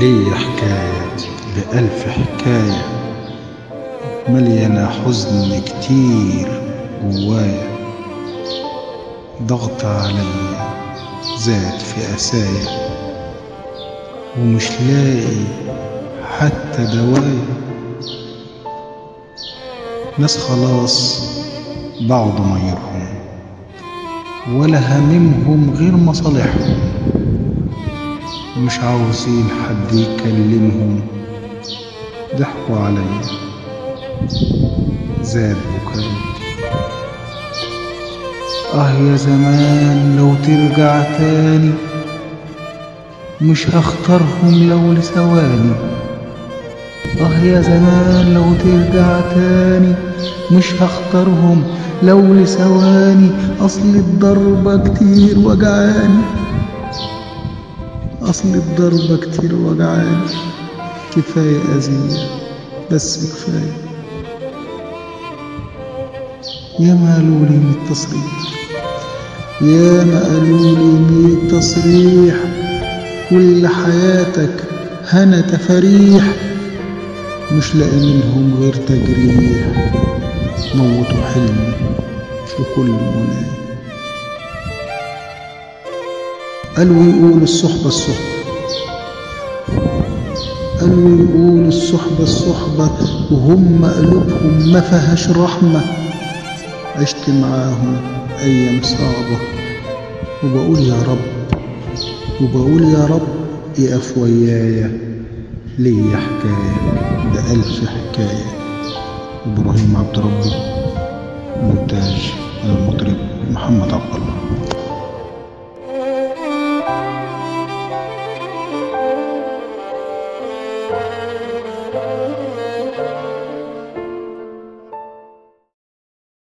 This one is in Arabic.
ليا حكاية بألف حكاية مليانة حزن كتير جوايا، ضغط عليا زاد في قسايا ومش لاقي حتى دوايا. ناس خلاص باعوا ضمايرهم ولا هاممهم غير مصالحهم، مش عاوزين حد يكلمهم، ضحكوا عليا زاد بكايا. يا زمان لو ترجع تاني مش هختارهم لو لثواني. يا زمان لو ترجع تاني مش هختارهم لو لثواني. أصل الضربة كتير وجعاني، أصل الضربة كتير وجعاني. كفاية أذية بس كفاية. يا ما قالولي 100 تصريح، يا ما قالولي 100 تصريح، كل حياتك هنا تفاريح، مش لاقي منهم غير تجريح. موتوا حلمي وكل مناي. قالوا يقول الصحبة الصحبة، قالوا يقول الصحبة الصحبة، وهم قلوبهم ما فيهاش رحمة. عشت معاهم أيام صعبة وبقول يا رب، وبقول يا رب يقف ويايا. ليا حكاية بألف حكاية. إبراهيم عبد ربه، مونتاج المطرب محمد عبد الله.